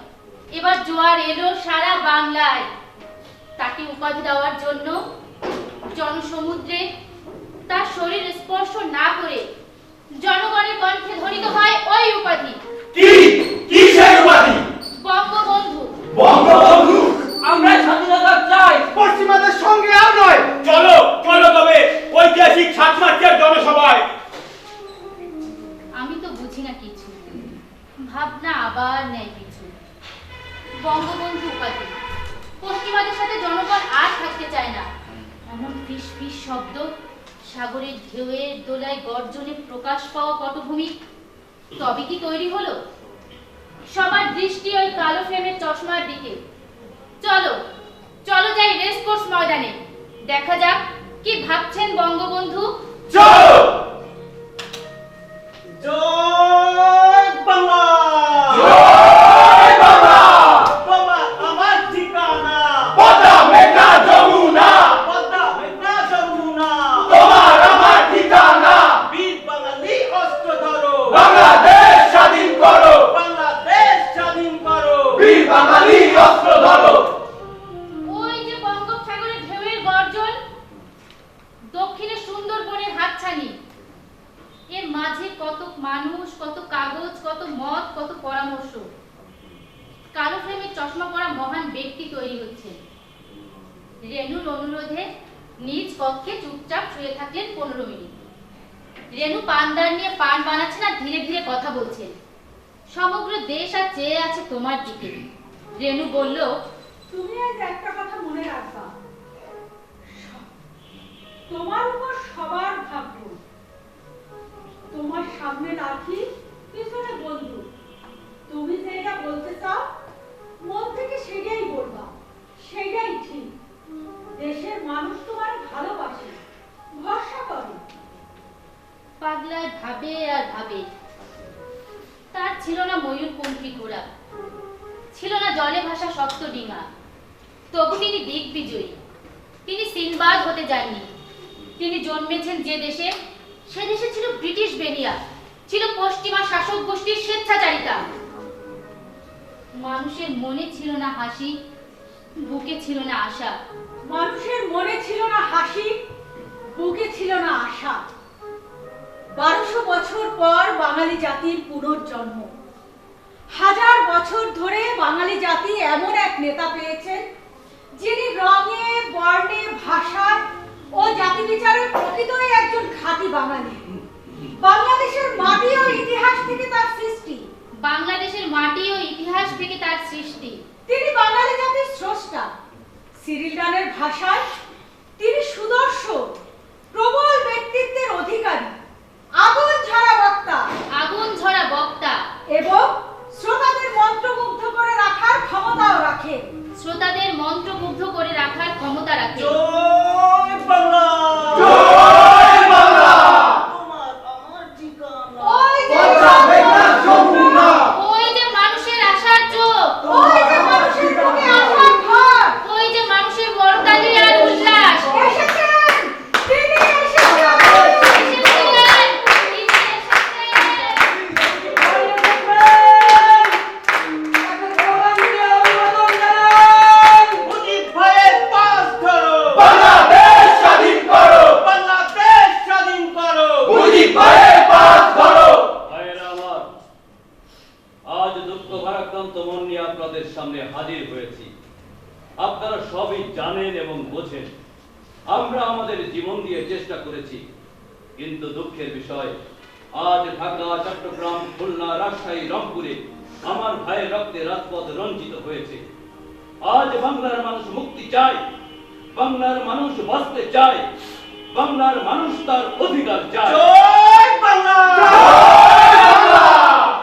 এবার জোয়ার এলো সারা বাংলায়। তাকে উপাধি দেওয়ার জন্য জনসমুদ্রে তার শরীর স্পর্শ না করে জনগণের কণ্ঠে ধ্বনিত হয় ওই উপাধি। কি সেই উপাধি? বঙ্গবন্ধু। বঙ্গবন্ধু। আমরা স্বাধীনতা চাই, পশ্চিমাদের সঙ্গে আর নয়। চলো তবে ঐতিহাসিক ৭ মার্চের জনসভায়। আমি তো বুঝি না কিছু, ভাবনা আবার নেয় পিছু। বঙ্গবন্ধু উপাধি, পশ্চিমাদের সাথে জনগণ আর থাকতে চায় না। এমন ফিস ফিস শব্দ, সাগরের ঢেউয়ের দোলায় গর্জনে প্রকাশ পাওয়া পটভূমি, তবে কি তৈরি হলো? সবার দৃষ্টি ওই কালো ফ্রেমের চশমার দিকে। চলো যাই রেসকোর্স ময়দানে, দেখা যাক কি ভাবছেন বঙ্গবন্ধু। চলো। জয় বাংলা। জয় বাংলা। বাংলা আমার ঠিকানা। পদ্মা মেঘনা যমুনা। পদ্মা মেঘনা যমুনা। তোমার আমার ঠিকানা। বীর বাঙালি অস্ত্র ধরো। বাংলাদেশ স্বাধীন করো। বাংলাদেশ স্বাধীন করো। বীর বাঙালি অস্ত্র ধরো। ওই যে বঙ্গোপসাগরের ঢেউয়ের গর্জন, দক্ষিণে সুন্দরবনের হাতছানি, এর মাঝে কত মানুষ, কত কাগজ, কত মত, কত পরামর্শ। কালো ফ্রেমের চশমা পরা মহান ব্যক্তি তৈরি হচ্ছে। রেনুর অনুরোধে নিজ কক্ষে চুপচাপ শুয়ে থাকলেন 15 মিনিট। রেনু পানদার নিয়ে পান বানাচ্ছেন আর ধীরে ধীরে কথা বলছেন। সমগ্র দেশ আর চেয়ে আছে তোমার দিকে। রেনু বলল, তুমি আজ একটা কথা মনে রাখবা, তোমার উপর সবার ভাগ্য। তোমার সামনে লাঠি, পিছনে বন্ধু। তুমি যেটা বলতে চাও মন থেকে সেটাই বলবা, সেটাই ঠিক। দেশের মানুষ তোমার ভালোবাসে, ভরসা করে। পাগলায় ভাবে আর ভাবে। তার ছিল না ময়ূরপঙ্খী ঘোড়া, ছিল না জলে ভাসা শক্ত ডিঙা, তবু তিনি দিগ্বিজয়ী। তিনি সিনবাদ হতে যাননি। তিনি জন্মেছেন যে দেশে, সে দেশে ছিল ব্রিটিশ বেনিয়া, ছিল পশ্চিমা শাসক গোষ্ঠীর স্বেচ্ছাচারিতা। মানুষের মনে ছিল না হাসি, বুকে ছিল না আশা। মানুষের মনে ছিল না হাসি, বুকে ছিল না আশা। 1200 বছর পর বাঙালি জাতির পুনর্জন্ম। 1000 বছর ধরে বাঙালি জাতি এমন এক নেতা পেয়েছেন, যিনি রঙে, বর্ণে, ভাষায় ও জাতি বিচারের প্রকৃতই একজন খাঁটি বাঙালি। বাংলাদেশের মাটি ও ইতিহাস থেকে তার সৃষ্টি। বাংলাদেশের মাটি ও ইতিহাস থেকে তার সৃষ্টি। তিনি বাঙালি জাতির স্রষ্টা। সিরিল ডানের ভাষায় তিনি সুদর্শন, প্রবল ব্যক্তিত্বের অধিকারী, আগুন ঝরা বক্তা। আগুন ঝরা বক্তা এবং শ্রোতাদের মন্ত্রমুগ্ধ করে রাখার ক্ষমতাও রাখে। শ্রোতাদের মন্ত্রমুগ্ধ করে রাখার ক্ষমতা রাখে। জয় বাংলা। জয় বাংলা। তোমার আমার ঠিকানা। ওই যে পদ্মা মেঘনা যমুনা। ওই যে মানুষের আশার চোখ, ওই যে মানুষের বুকে আশার ঘর। ওই যে মানুষের বড়তালি আর উল্লাস। এসেছেন, তিনি এসেছেন। মুজিব ভাইয়ের পাশ ধরো। বাংলাদেশ স্বাধীন করো। বাংলাদেশ স্বাধীন করো। মুজিব ভাইয়ের পাশ ধরো। ভাইয়েরা আমার, আজ দুঃখ ভারাক্রান্ত মন নিয়ে আপনাদের সামনে হাজির হয়েছি। আপনারা সবই জানেন এবং বোঝেন আমরা আমাদের জীবন দিয়ে চেষ্টা করেছি, কিন্তু দুঃখের বিষয় আজ ঢাকা, চট্টগ্রাম, খুলনা, রাজশাহী, রংপুরে আমার ভাইয়ের রক্তে রাজপথ রঞ্জিত হয়েছে। আজ বাংলার মানুষ মুক্তি চায়, বাংলার মানুষ বাঁচতে চায়, বাংলার মানুষ তার অধিকার চায়। জয় বাংলা!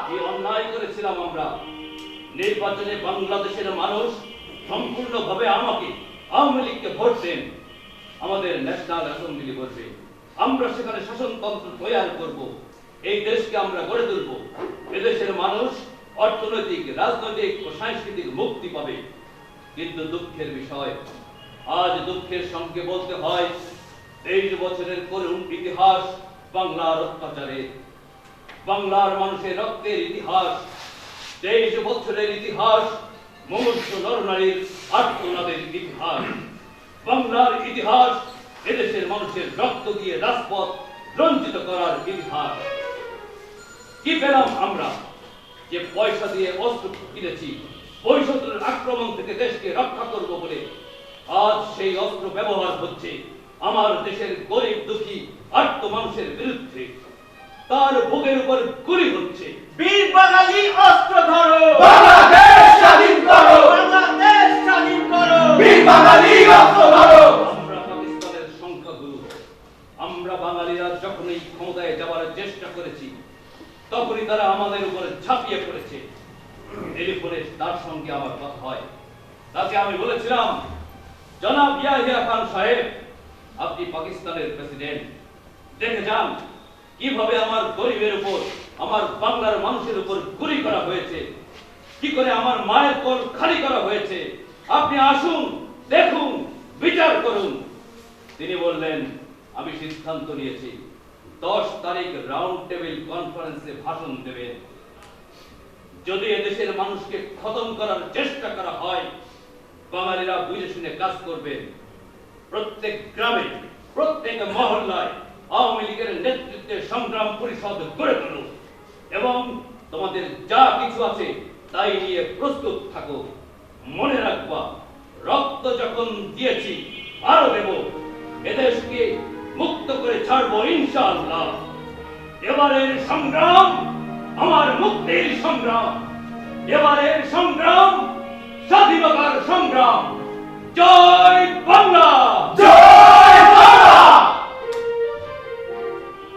কি অন্যায় করেছিলাম আমরা! নির্বাচনে বাংলাদেশের মানুষ সম্পূর্ণভাবে আমাকে, আওয়ামী লীগকে ভোট দেন। আমাদের ন্যাশনাল অ্যাসেম্বলি বলবে আমরা সেখানে শাসনতন্ত্র তৈরি করব, এই দেশকে আমরা গড়ে তুলব। এদেশের মানুষ অর্থনৈতিক, রাজনৈতিক ও সাংস্কৃতিক মুক্তি পাবে। কিন্তু দুঃখের বিষয়, আজ দুঃখের সঙ্গে বলতে হয় 23 বছরের করুণ ইতিহাস বাংলার অত্যাচারের, বাংলার মানুষের রক্তের ইতিহাস, 23 বছরের ইতিহাস মুমূর্ষ নরনারীর আর্তনাদের ইতিহাস, বাংলার ইতিহাস এদেশের মানুষের রক্ত দিয়ে রাজপথ রঞ্জিত করার ইতিহাস। কি পেলাম আমরা? যে পয়সা দিয়ে অস্ত্র কিনেছি বহিঃশত্রুর আক্রমণ থেকে দেশকে রক্ষা করব বলে, আজ সেই অস্ত্র ব্যবহার হচ্ছে আমার দেশের গরিব দুঃখী আর্ত মানুষের বিরুদ্ধে। তার বুকের উপর গুলি হচ্ছে। বীর বাঙালি অস্ত্র ধরো, বাংলাদেশ স্বাধীন করো, বাংলাদেশ স্বাধীন করো, বীর বাঙালি অস্ত্র ধরো। আমরা পাকিস্তানের সংখ্যাগুরু, আমরা বাঙালিরা যখনই ক্ষমতায় যাওয়ার চেষ্টা করেছি তখনই তারা আমাদের উপরে ঝাঁপিয়ে পড়েছে। টেলিফোনে তার সঙ্গে আমার কথা হয়, তাকে আমি বলেছিলাম, জনাব ইয়াহিয়া খান সাহেব, আপনি পাকিস্তানের প্রেসিডেন্ট, দেখে যান কিভাবে আমার গরিবের উপর, আমার বাংলার মানুষের উপর গুলি করা হয়েছে, কি করে আমার মায়ের কোল খালি করা হয়েছে। আপনি আসুন, দেখুন, বিচার করুন। তিনি বললেন, আমি সিদ্ধান্ত নিয়েছি 10 তারিখ রাউন্ড টেবিল কনফারেন্সে ভাষণ দেবেন। যদি এদেশের মানুষকে খতম করার চেষ্টা করা হয়, বাঙালিরা বুঝে শুনে কাজ করবেন। প্রত্যেক গ্রামে, প্রত্যেক মহল্লায় আওয়ামী লীগের নেতৃত্বে সংগ্রাম পরিষদ গড়ে তুলুন এবং তোমাদের যা কিছু আছে তাই নিয়ে প্রস্তুত থাকো। মনে রাখবা, রক্ত যখন দিয়েছি আরো দেব, এদেশকে মুক্ত করে ছাড়বো ইনশাআল্লাহ। এবারের সংগ্রাম আমার মুক্তির সংগ্রাম, এবারের সংগ্রাম স্বাধীনতার সংগ্রাম। জয় বাংলা! জয় বাংলা!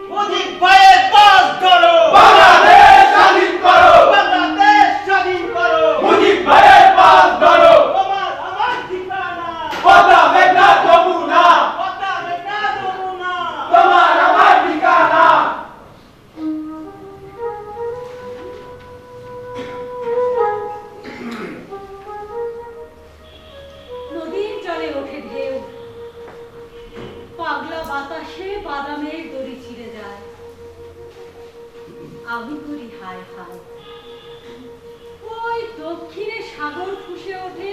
মুজিব ভাইয়ের পাস ধরো, বাংলাদেশ স্বাধীন করো, বাংলাদেশ স্বাধীন করো, মুজিব ভাইয়ের পাস ধরো। তোমার আমার ঠিকানা, পদ্মা মেঘনা যমুনা, কথা বেটা যমুনা। তোমার আমার ঠিকানা। নদীর জলে ওঠে ঢেউ, পাগলা বাতাসে বাদামের দড়ি ছিঁড়ে যায়। আমি করি হায় হায়। ওই দক্ষিণে সাগর ফুঁসে ওঠে,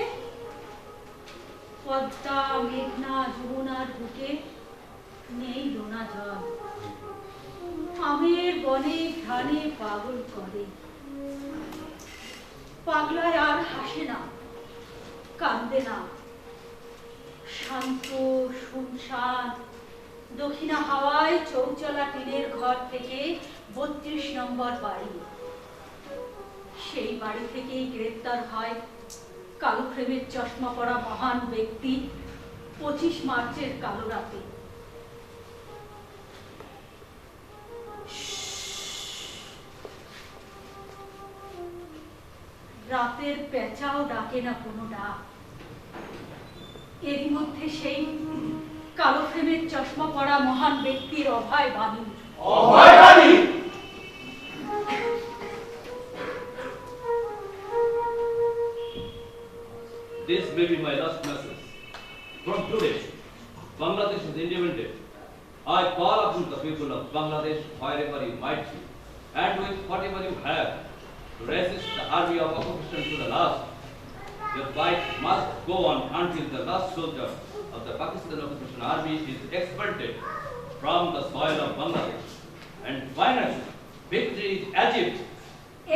পদ্মা মেঘনা যমুনার বুকে নেই লোনা জল। আমের বনে ঘ্রাণে পাগল করে, পাগলায় আর হাসে না, কান্দে না। শান্ত শুনশান দক্ষিণা হাওয়ায় চৌচলা টিনের ঘর থেকে 32 নম্বর বাড়ি। সেই বাড়ি থেকেই গ্রেপ্তার হয় কালো ফ্রেমের চশমা পরা মহান ব্যক্তি 25 মার্চের কালো রাতে। রাতের পেঁচাও ডাকে না কোনো ডাক। এরই মধ্যে সেই কালো ফ্রেমের চশমা পরা মহান ব্যক্তির অভয় বাণী। অভয় বাণী। This may be my last message. From today, Bangladesh is independent. I call upon the people of Bangladesh, wherever you might be, and with whatever you have, to resist the army of occupation to the last. Your fight must go on until the last soldier of the Pakistan occupation army is expelled from the soil of Bangladesh. And finally, victory is achieved.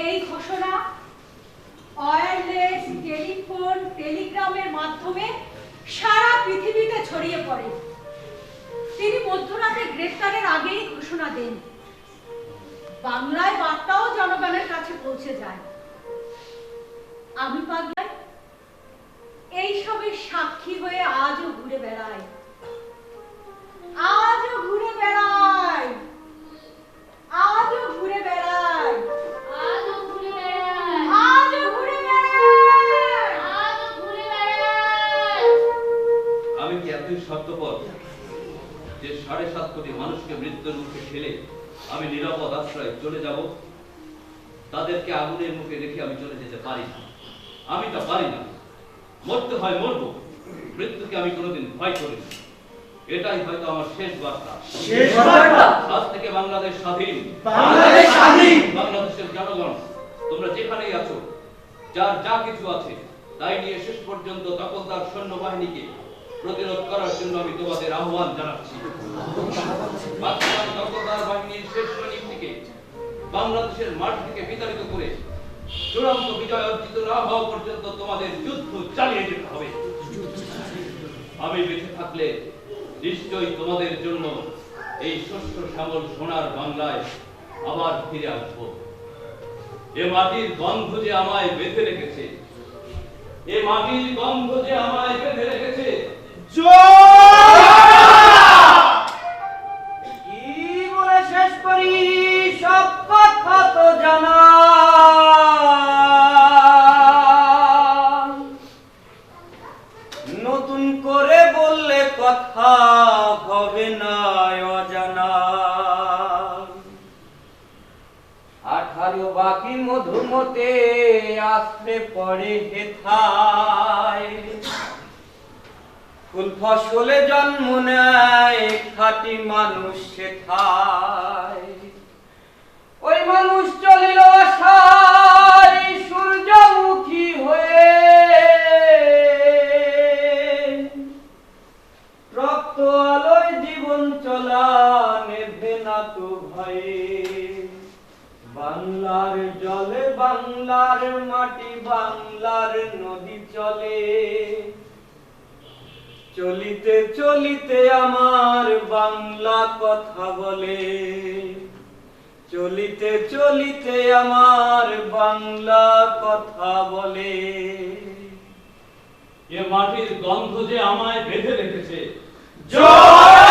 এই ঘোষণা wireless telephone টেলিগ্রামের মাধ্যমে সারা পৃথিবীতে ছড়িয়ে পড়ে। তিনি মধ্যরাতে গ্রেফতারের আগেই ঘোষণা দেন। বাংলায় বার্তাও জনগণের কাছে পৌঁছে যায়। আমি পাগলায় এইসবের সাক্ষী হয়ে আজও ঘুরে বেড়াই, আজও ঘুরে বেড়াই, আজও ঘুরে বেড়াই, আজও ঘুরে বেড়ায়, আজও ঘুরে বেড়াই। আজও ঘুরে বেড়ায়। আমি কি এতই স্বার্থপর যে 7.5 কোটি মানুষকে মৃত্যুর মুখে ঠেলে আমি নিরাপদ আশ্রয়ে চলে যাব? তাদেরকে আগুনের মুখে রেখে আমি চলে যেতে পারি না। আমি তা পারি না। মরতে হয় মরব, মৃত্যুকে আমি কোনোদিন ভয় করি না। এটাই হয়তো আমার শেষ বার্তা। শেষ বার্তা। আজ থেকে বাংলাদেশ স্বাধীন। বাংলাদেশ স্বাধীন। বাংলাদেশের জনগণ, তোমরা যেখানেই আছো, যার যা কিছু আছে তাই নিয়ে শেষ পর্যন্ত দখলদার সৈন্যবাহিনীকে প্রতিরোধ করার জন্য আমি তোমাদের আহ্বান জানাচ্ছি। পাকিস্তান দখলদার বাহিনীর শেষ সৈনিকটিকে বাংলাদেশের মাঠ থেকে বিতাড়িত করে চূড়ান্ত বিজয় অর্জিত না হওয়া পর্যন্ত তোমাদের যুদ্ধ চালিয়ে যেতে হবে। আমি বেঁচে থাকলে নিশ্চয়ই তোমাদের জন্য এই শস্য শ্যামল সোনার বাংলায় আবার ফিরে আসবো। এ মাটির গন্ধ যে আমায় বেঁধে রেখেছে, এ মাটির গন্ধ যে আমায় বেঁধে রেখেছে। কি বলে শেষ করি, সব কথা তো জানা। নতুন করে বললে কথা হবে না অজানা। 18 বাকি মধুমতে আশ্রে পড়ে হেথায়। ফুল ফসলে জন্ম নেয় খাঁটি মানুষ সেথায়। ওই মানুষ চলিল আশায় সূর্যমুখী হয়ে। রক্ত আলোয় জীবন চলা নেভে না তো ভয়ে। বাংলার জলে বাংলার মাটি বাংলার নদী চলে। চলিতে চলিতে আমার বাংলা কথা বলে। চলিতে চলিতে আমার বাংলা কথা বলে। এ মাটির গন্ধ যে আমায় বেঁধে রেখেছে। জয়